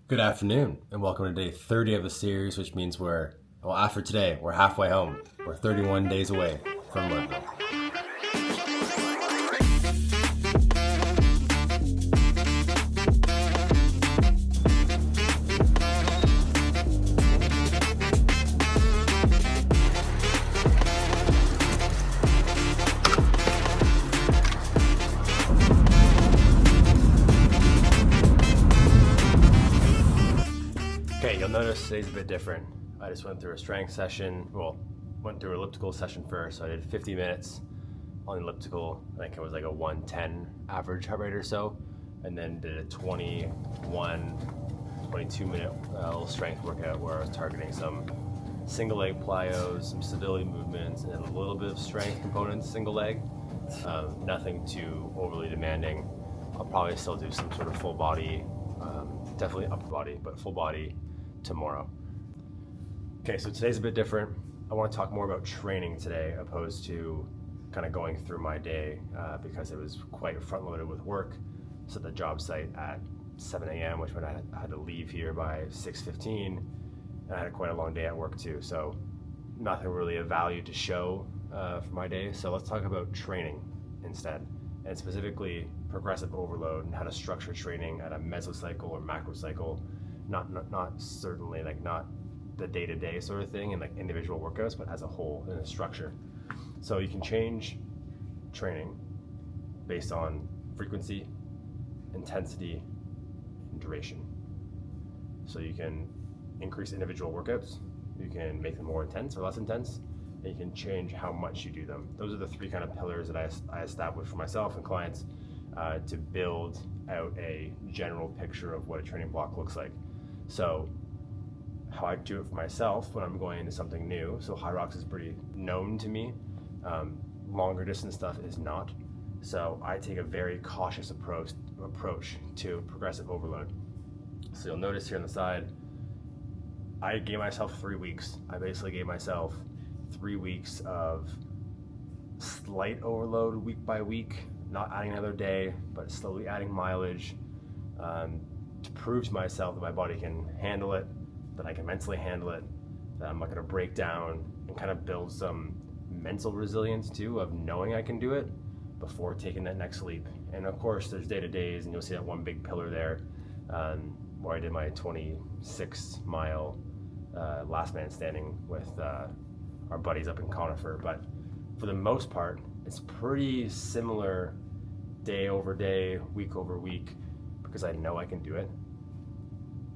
Good afternoon, and welcome to day 30 of the series, which means after today, we're halfway home. We're 31 days away from Leadville. Okay, you'll notice today's a bit different. I just went through a strength session, went through an elliptical session first. So I did 50 minutes on the elliptical. I think it was like a 110 average heart rate or so. And then did a 22 minute strength workout where I was targeting some single leg plyos, some stability movements, and a little bit of strength components, single leg. Nothing too overly demanding. I'll probably still do some sort of full body, definitely upper body, but full body tomorrow. Okay, so today's a bit different. I want to talk more about training today opposed to kind of going through my day because it was quite front loaded with work. So the job site at 7 a.m., which meant I had to leave here by 6:15, and I had quite a long day at work too. So nothing really of value to show for my day. So let's talk about training instead, and specifically progressive overload and how to structure training at a mesocycle or macrocycle, not certainly like not the day-to-day sort of thing and like individual workouts, but as a whole in a structure. So you can change training based on frequency, intensity, and duration. So you can increase individual workouts, you can make them more intense or less intense, and you can change how much you do them. Those are the three kind of pillars that I established for myself and clients to build out a general picture of what a training block looks like. So how I do it for myself when I'm going into something new. So HYROX is pretty known to me. Longer distance stuff is not. So I take a very cautious approach to progressive overload. So you'll notice here on the side, I gave myself 3 weeks. I basically gave myself 3 weeks of slight overload week by week, not adding another day, but slowly adding mileage to prove to myself that my body can handle it, that I can mentally handle it, that I'm not gonna break down, and kind of build some mental resilience too of knowing I can do it before taking that next leap. And of course there's day-to-days, and you'll see that one big pillar there where I did my 26-mile last man standing with our buddies up in Conifer. But for the most part, it's pretty similar day over day, week over week, because I know I can do it.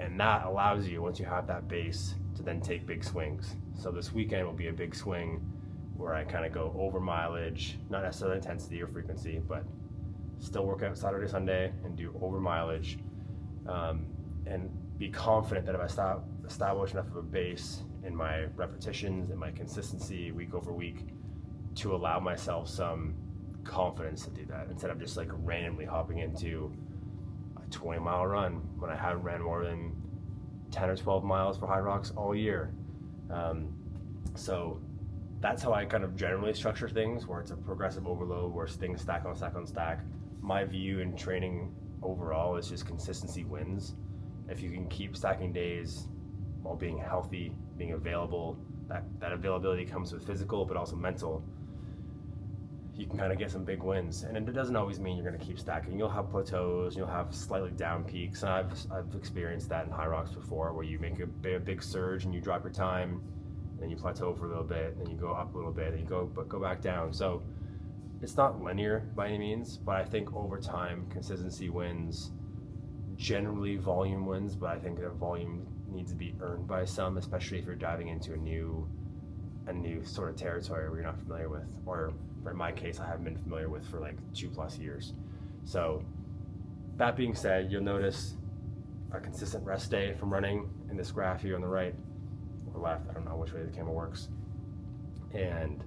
And that allows you, once you have that base, to then take big swings. So this weekend will be a big swing where I kind of go over mileage, not necessarily intensity or frequency, but still work out Saturday, Sunday, and do over mileage, and be confident that if I establish enough of a base in my repetitions and my consistency week over week to allow myself some confidence to do that, instead of just like randomly hopping into a 20-mile run when I haven't ran more than 10 or 12 miles for HYROX all year. So that's how I kind of generally structure things, where it's a progressive overload, where things stack on stack on stack. My view in training overall is just consistency wins. If you can keep stacking days while being healthy, being available, that availability comes with physical but also mental, you can kind of get some big wins. And it doesn't always mean you're going to keep stacking. You'll have plateaus, you'll have slightly down peaks, and I've experienced that in HYROX before, where you make a big surge and you drop your time, then you plateau for a little bit, then you go up a little bit, and you go back down. So it's not linear by any means, but I think over time consistency wins. Generally volume wins, but I think that volume needs to be earned by some, especially if you're diving into a new sort of territory where you're not familiar with, or in my case I haven't been familiar with for like 2+ years. So that being said, you'll notice a consistent rest day from running in this graph here on the right or left, I don't know which way the camera works, and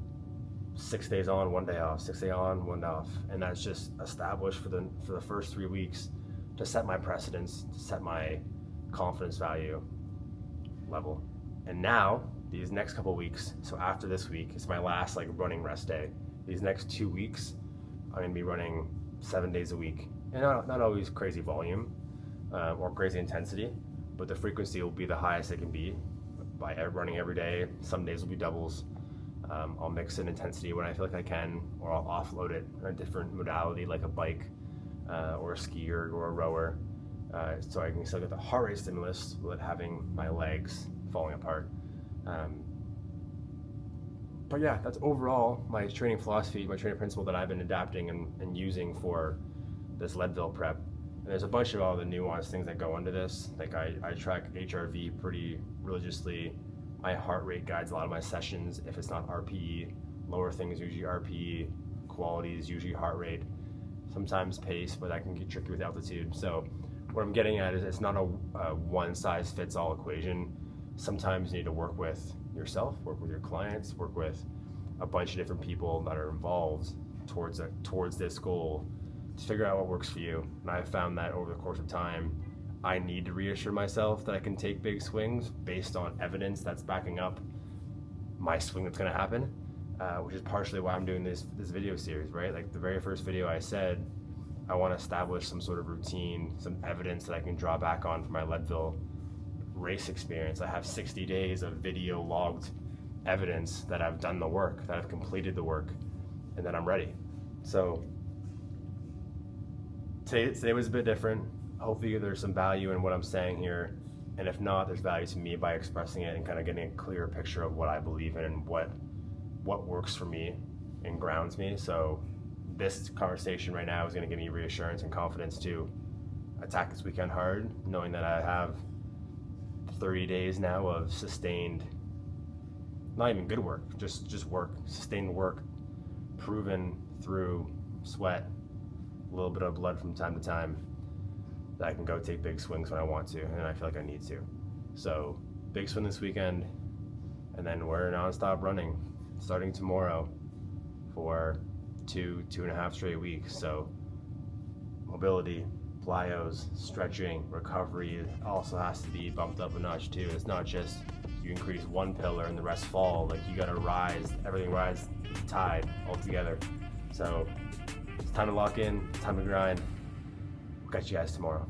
6 days on, 1 day off, 6 days on, 1 day off. And that's just established for the first 3 weeks to set my precedence, to set my confidence value level. And now these next couple weeks, so after this week, it's my last like running rest day. These next 2 weeks, I'm gonna be running 7 days a week, and not always crazy volume or crazy intensity, but the frequency will be the highest it can be by running every day. Some days will be doubles. I'll mix in intensity when I feel like I can, or I'll offload it in a different modality like a bike or a skier or a rower, so I can still get the heart rate stimulus without having my legs falling apart. But yeah, that's overall my training philosophy, my training principle that I've been adapting and using for this Leadville prep. And there's a bunch of all the nuanced things that go into this. Like I track HRV pretty religiously. My heart rate guides a lot of my sessions. If it's not RPE, lower things usually RPE, quality is usually heart rate, sometimes pace, but that can get tricky with altitude. So what I'm getting at is it's not a one size fits all equation. Sometimes you need to work with yourself, work with your clients, work with a bunch of different people that are involved towards this goal to figure out what works for you. And I've found that over the course of time, I need to reassure myself that I can take big swings based on evidence that's backing up my swing that's going to happen, which is partially why I'm doing this video series, right? Like the very first video I said, I want to establish some sort of routine, some evidence that I can draw back on for my Leadville race experience. I have 60 days of video logged evidence that I've done the work, that I've completed the work, and that I'm ready. So today was a bit different. Hopefully there's some value in what I'm saying here, and if not, there's value to me by expressing it and kind of getting a clearer picture of what I believe in and what works for me and grounds me. So this conversation right now is going to give me reassurance and confidence to attack this weekend hard, knowing that I have 30 days now of sustained, not even good work, just work, sustained work, proven through sweat, a little bit of blood from time to time, that I can go take big swings when I want to, and I feel like I need to. So big swing this weekend, and then we're nonstop running starting tomorrow for 2.5 straight weeks. So mobility, plyos, stretching, recovery also has to be bumped up a notch too. It's not just you increase one pillar and the rest fall. Like you gotta rise, everything rises with the tide all together. So it's time to lock in, it's time to grind. We'll catch you guys tomorrow.